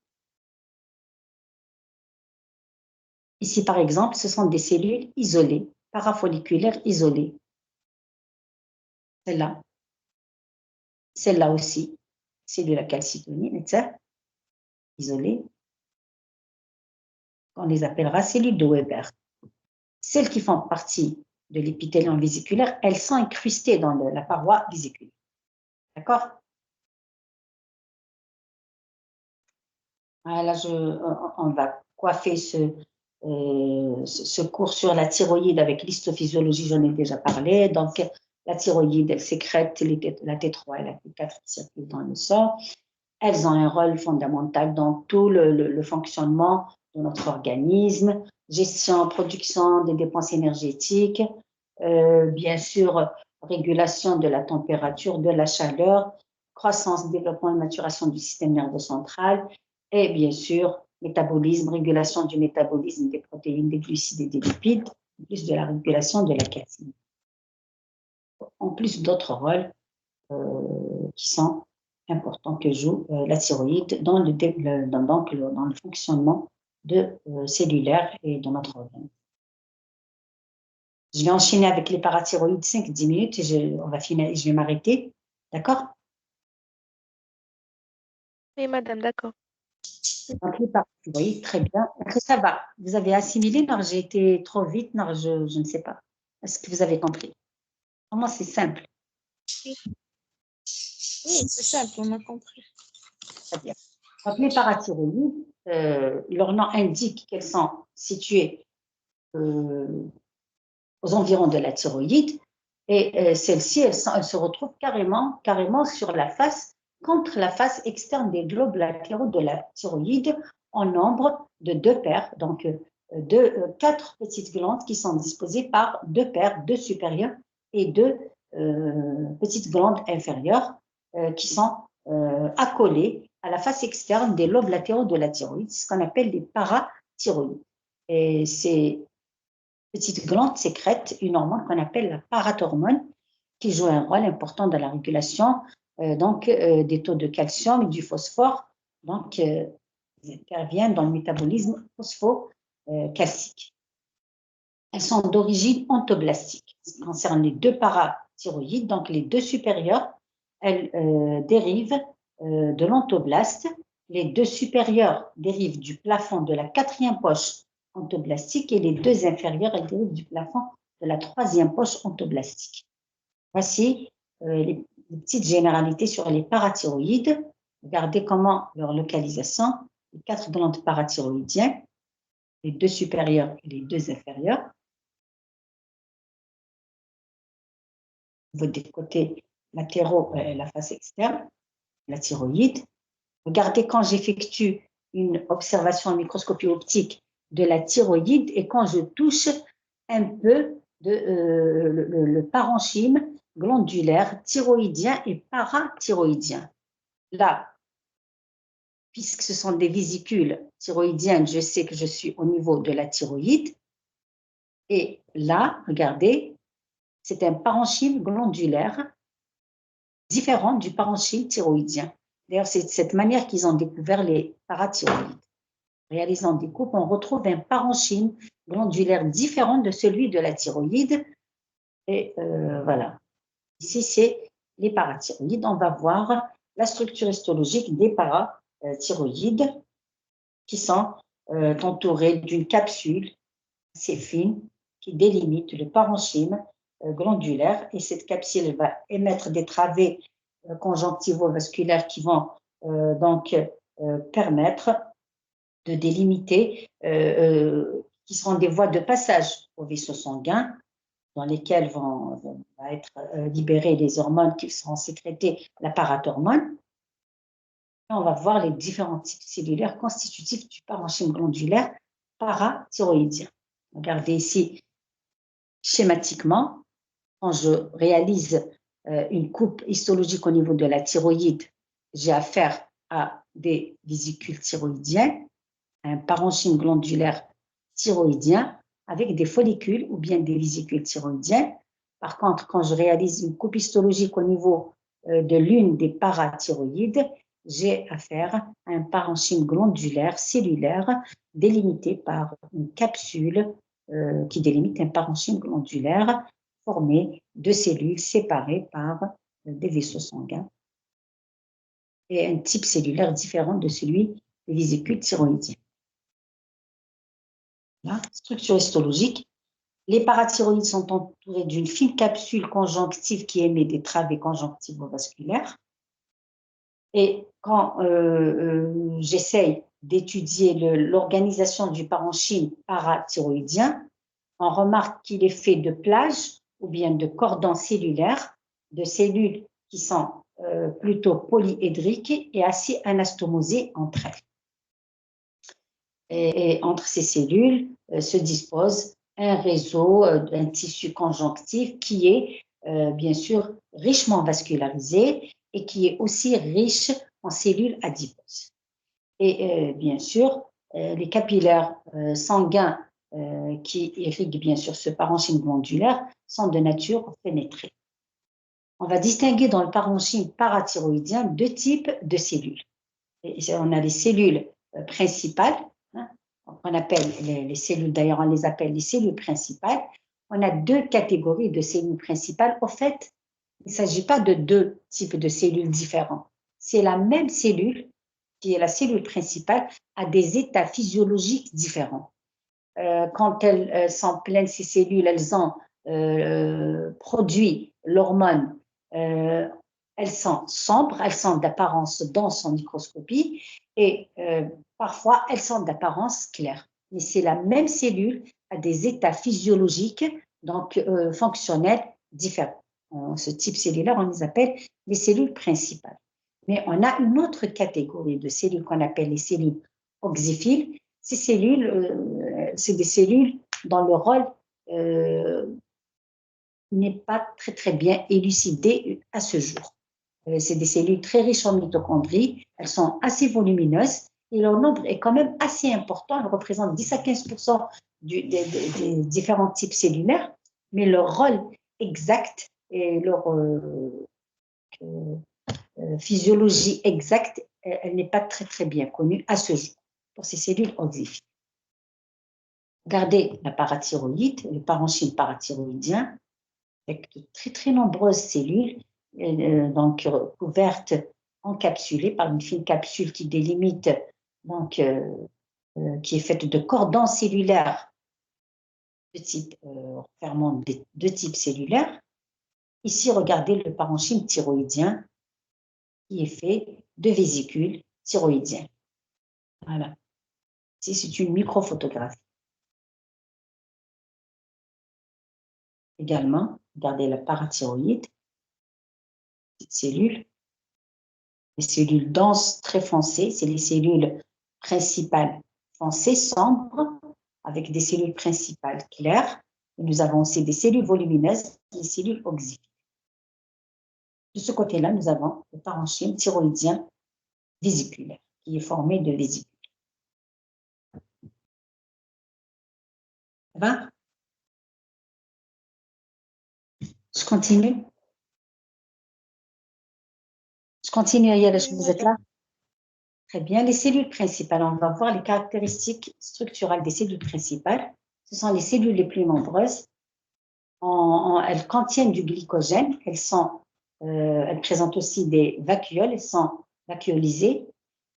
Ici, par exemple, ce sont des cellules isolées, parafolliculaires isolées. Celle-là. Celle-là aussi, cellule à calcitonin, etc. Isolées. On les appellera cellules de Weber. Celles qui font partie de l'épithélium vésiculaire, elles sont incrustées dans la paroi vésiculaire. D'accord? Là, on va coiffer ce cours sur la thyroïde avec l'histophysiologie, j'en ai déjà parlé. Donc, la thyroïde, elle sécrète la T3 et la T4 qui circulent dans le sang. Elles ont un rôle fondamental dans tout le fonctionnement de notre organisme, gestion, production des dépenses énergétiques, bien sûr, régulation de la température, de la chaleur, croissance, développement et maturation du système nerveux central, et bien sûr, métabolisme, régulation du métabolisme des protéines, des glucides et des lipides, en plus de la régulation de la calcine. En plus d'autres rôles qui sont importants que joue la thyroïde dans le fonctionnement cellulaire et de notre organisme. Je vais enchaîner avec les parathyroïdes 5-10 minutes et on va finir, je vais m'arrêter. D'accord? Oui, madame, d'accord. Donc, les parathyroïdes, très bien. Est-ce que ça va? Vous avez assimilé? Non, j'ai été trop vite? Non, je ne sais pas. Est-ce que vous avez compris? Vraiment, c'est simple. Oui, c'est simple, on a compris. Très bien. Donc, les parathyroïdes, leur nom indique qu'elles sont situées aux environs de la thyroïde. Et celles-ci, elles se retrouvent carrément sur la face, contre la face externe des globes latéraux de la thyroïde, en nombre de 2 paires, donc 4 petites glandes qui sont disposées par 2 paires, 2 supérieures et 2 petites glandes inférieures qui sont accolées à la face externe des lobes latéraux de la thyroïde, ce qu'on appelle les parathyroïdes. Et c'est petite glande sécrète une hormone qu'on appelle la parathormone, qui joue un rôle important dans la régulation des taux de calcium et du phosphore, donc ils interviennent dans le métabolisme phosphocalcique. Elles sont d'origine ontoblastique. Ce qui concerne les 2 parathyroïdes, donc les 2 supérieures, elles dérivent de l'ontoblaste. Les 2 supérieures dérivent du plafond de la 4e poche ontoblastique et les 2 inférieures, elles dérivent du plafond de la 3e poche ontoblastique. Voici les petites généralités sur les parathyroïdes. Regardez comment leur localisation, les 4 glandes parathyroïdiennes, les 2 supérieures et les 2 inférieures. Des côtés latéraux, la face externe, la thyroïde. Regardez quand j'effectue une observation en microscopie optique de la thyroïde et quand je touche un peu le parenchyme glandulaire thyroïdien et parathyroïdien. Là, puisque ce sont des vésicules thyroïdiennes, je sais que je suis au niveau de la thyroïde. Et là, regardez, c'est un parenchyme glandulaire différent du parenchyme thyroïdien. D'ailleurs, c'est de cette manière qu'ils ont découvert les parathyroïdes. Réalisant des coupes, on retrouve un parenchyme glandulaire différent de celui de la thyroïde. Et voilà. Ici, c'est les parathyroïdes. On va voir la structure histologique des parathyroïdes qui sont entourés d'une capsule assez fine qui délimite le parenchyme glandulaire. Et cette capsule va émettre des travées conjonctivo-vasculaires qui vont permettre de délimiter, qui seront des voies de passage au vaisseau sanguin, dans lesquelles vont être libérées les hormones qui seront sécrétées, la parathormone. On va voir les différents types cellulaires constitutifs du parenchyme glandulaire parathyroïdien. Regardez ici, schématiquement, quand je réalise une coupe histologique au niveau de la thyroïde, j'ai affaire à des vésicules thyroïdiens, un parenchyme glandulaire thyroïdien avec des follicules ou bien des vésicules thyroïdiens. Par contre, quand je réalise une coupe histologique au niveau de l'une des parathyroïdes, j'ai affaire à un parenchyme glandulaire cellulaire délimité par une capsule qui délimite un parenchyme glandulaire formé de cellules séparées par des vaisseaux sanguins et un type cellulaire différent de celui des vésicules thyroïdiens. Là, structure histologique. Les parathyroïdes sont entourés d'une fine capsule conjonctive qui émet des travées conjonctivo-vasculaires. Et quand j'essaye d'étudier l'organisation du parenchyme parathyroïdien, on remarque qu'il est fait de plages ou bien de cordons cellulaires, de cellules qui sont plutôt polyédriques et assez anastomosées entre elles. Et entre ces cellules se dispose un réseau, un tissu conjonctif qui est bien sûr richement vascularisé et qui est aussi riche en cellules adipeuses. Et bien sûr, les capillaires sanguins qui irriguent bien sûr ce parenchyme glandulaire sont de nature pénétrée. On va distinguer dans le parenchyme parathyroïdien deux types de cellules. Et on a les cellules principales, hein, on appelle les cellules, d'ailleurs on les appelle les cellules principales. On a deux catégories de cellules principales. Au fait, il ne s'agit pas de deux types de cellules différents. C'est la même cellule, qui est la cellule principale, à des états physiologiques différents. Quand elles sont pleines, ces cellules, elles ont produit l'hormone, elles sont sombres, elles sont d'apparence dense en microscopie et parfois elles sont d'apparence claire. Mais c'est la même cellule à des états physiologiques, donc fonctionnels différents. Ce type cellulaire, on les appelle les cellules principales. Mais on a une autre catégorie de cellules qu'on appelle les cellules oxyphiles. Ces cellules, c'est des cellules dont le rôle n'est pas très bien élucidé à ce jour. C'est des cellules très riches en mitochondries, elles sont assez volumineuses et leur nombre est quand même assez important, elles représentent 10 à 15% des différents types cellulaires, mais leur rôle exact et leur physiologie exacte, elle n'est pas très bien connue à ce jour pour ces cellules oxyphiles. Regardez la parathyroïde, le parenchyme parathyroïdien, avec de très nombreuses cellules, donc couvertes, encapsulées par une fine capsule qui délimite, donc qui est faite de cordons cellulaires de type ferment de type cellulaire. Ici, regardez le parenchyme thyroïdien qui est fait de vésicules thyroïdiennes. Voilà. Ici, c'est une microphotographie. Également, regardez la parathyroïde, cette cellule. Les cellules denses très foncées, c'est les cellules principales foncées, sombres, avec des cellules principales claires. Et nous avons aussi des cellules volumineuses, les cellules oxyphiles. De ce côté-là, nous avons le parenchyme thyroïdien vésiculaire, qui est formé de vésicules. Ça va? Je continue? Je continue, Ayala, vous êtes là? Très bien. Les cellules principales, on va voir les caractéristiques structurales des cellules principales. Ce sont les cellules les plus nombreuses. Elles contiennent du glycogène. Elles présentent aussi des vacuoles. Elles sont vacuolisées.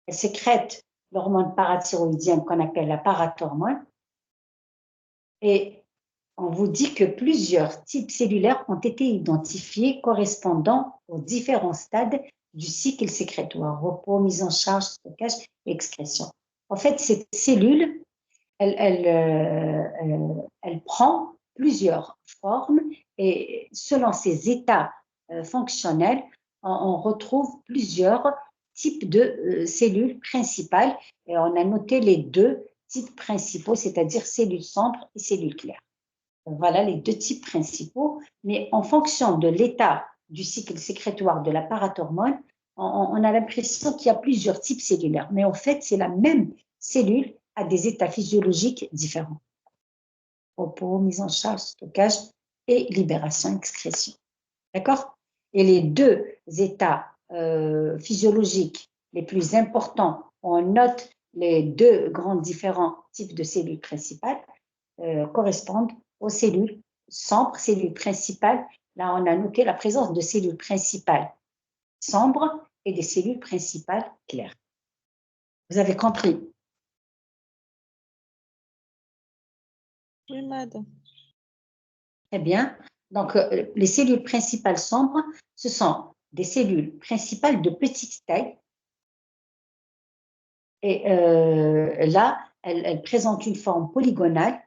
Elles sécrètent l'hormone parathyroïdienne qu'on appelle la parathormone. Et on vous dit que plusieurs types cellulaires ont été identifiés correspondant aux différents stades du cycle sécrétoire, repos, mise en charge, stockage et excrétion. En fait, cette cellule, elle prend plusieurs formes et selon ses états fonctionnels, on retrouve plusieurs types de cellules principales et on a noté les deux types principaux, c'est-à-dire cellules sombres et cellules claires. Voilà les deux types principaux, mais en fonction de l'état du cycle sécrétoire de la parathormone, on a l'impression qu'il y a plusieurs types cellulaires, mais en fait, c'est la même cellule à des états physiologiques différents. Repos, mise en charge, stockage et libération, excrétion. D'accord? Et les deux états physiologiques les plus importants, on note les deux grands différents types de cellules principales, correspondent aux cellules sombres, cellules principales. Là, on a noté la présence de cellules principales sombres et des cellules principales claires. Vous avez compris? Oui, madame. Très bien. Donc, les cellules principales sombres, ce sont des cellules principales de petite taille. Et là, elles présentent une forme polygonale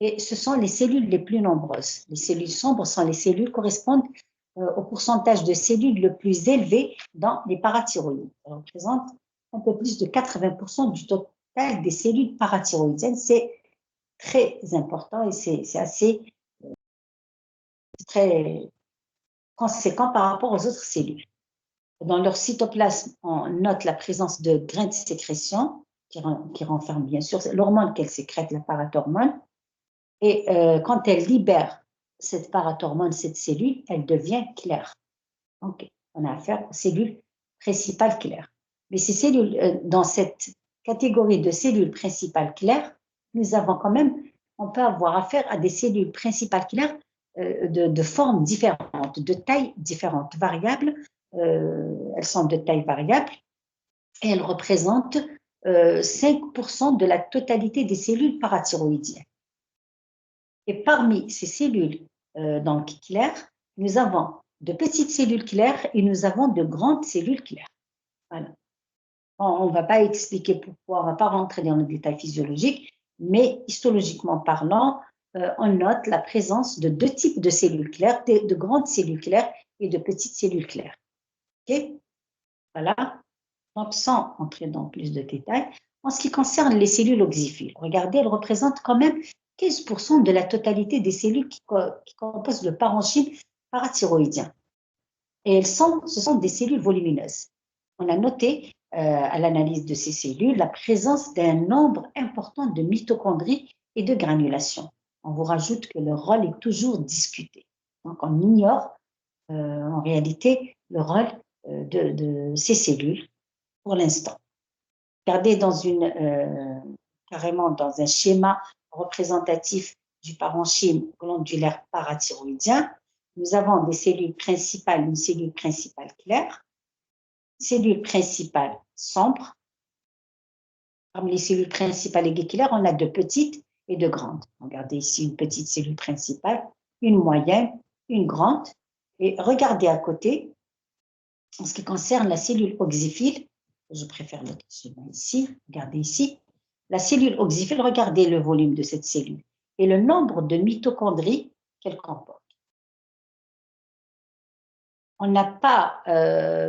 et ce sont les cellules les plus nombreuses. Les cellules sombres sont les cellules correspondent au pourcentage de cellules le plus élevé dans les parathyroïdes. Elles représentent un peu plus de 80% du total des cellules parathyroïdiennes. C'est très important et c'est assez très conséquent par rapport aux autres cellules. Dans leur cytoplasme, on note la présence de grains de sécrétion qui renferment bien sûr l'hormone qu'elle sécrète, la parathormone. Et quand elle libère cette parathormone, cette cellule, elle devient claire. Donc, on a affaire aux cellules principales claires. Mais ces cellules, dans cette catégorie de cellules principales claires, nous avons quand même, on peut avoir affaire à des cellules principales claires de formes différentes, de tailles différentes, variables. Elles sont de taille variable et elles représentent 5% de la totalité des cellules parathyroïdiennes. Et parmi ces cellules donc claires, nous avons de petites cellules claires et nous avons de grandes cellules claires. Voilà. On ne va pas expliquer pourquoi, on ne va pas rentrer dans le détail physiologique, mais histologiquement parlant, on note la présence de deux types de cellules claires, de grandes cellules claires et de petites cellules claires. OK? Voilà. Donc, sans entrer dans plus de détails, en ce qui concerne les cellules oxyphiles, regardez, elles représentent quand même 15% de la totalité des cellules qui composent le parenchyme parathyroïdien. Et ce sont des cellules volumineuses. On a noté à l'analyse de ces cellules la présence d'un nombre important de mitochondries et de granulations. On vous rajoute que leur rôle est toujours discuté. Donc, on ignore en réalité le rôle de ces cellules pour l'instant. Regardez carrément dans un schéma représentatif du parenchyme glandulaire parathyroïdien, nous avons des cellules principales, une cellule principale claire, cellule principale sombre. Parmi les cellules principales et claires, on a de petites et de grandes. Regardez ici une petite cellule principale, une moyenne, une grande. Et regardez à côté, en ce qui concerne la cellule oxyphile, je préfère l'autre schéma ici, regardez ici, la cellule oxyphile, regardez le volume de cette cellule et le nombre de mitochondries qu'elle comporte. On n'a pas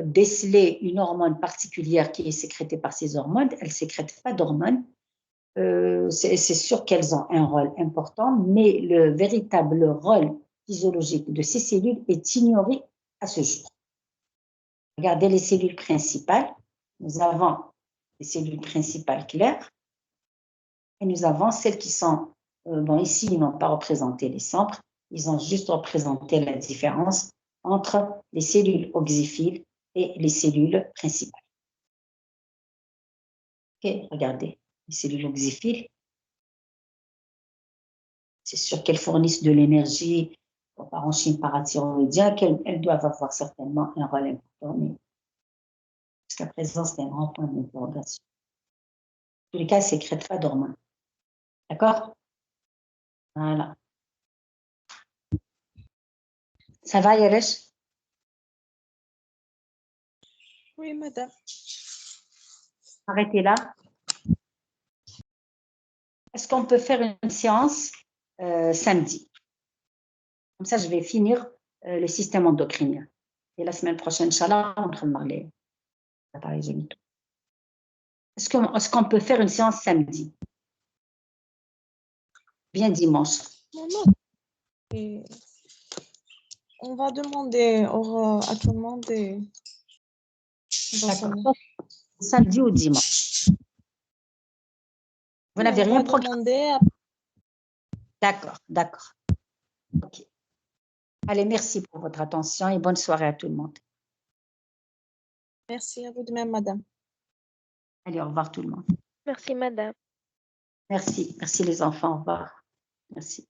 décelé une hormone particulière qui est sécrétée par ces hormones, elles ne sécrètent pas d'hormones. C'est sûr qu'elles ont un rôle important, mais le véritable rôle physiologique de ces cellules est ignoré à ce jour. Regardez les cellules principales. Nous avons les cellules principales claires et nous avons celles qui sont, bon ici ils n'ont pas représenté les centres, ils ont juste représenté la différence entre les cellules oxyphiles et les cellules principales. Ok, regardez, les cellules oxyphiles, c'est sûr qu'elles fournissent de l'énergie au parenchyme parathyroïdien, qu'elles doivent avoir certainement un rôle important, mais jusqu'à présent c'est un grand point d'interrogation. En tous les cas, elles ne sécrètent pas d'hormones. D'accord? Voilà. Ça va, Yeresh? Oui, madame. Arrêtez là. Est-ce qu'on peut faire une séance samedi? Comme ça, je vais finir le système endocrinien. Et la semaine prochaine, Inch'Allah, on va parler d'appareil génital. Est-ce qu'on peut faire une séance samedi? Bien dimanche. Non, non. Et on va demander à tout le monde et on va sonner. D'accord. Samedi ou dimanche. Vous n'avez On rien va programmé. demander. D'accord, d'accord. OK. Allez, merci pour votre attention et bonne soirée à tout le monde. Merci à vous de même, madame. Allez, au revoir tout le monde. Merci, madame. Merci. Merci les enfants. Au revoir. Merci.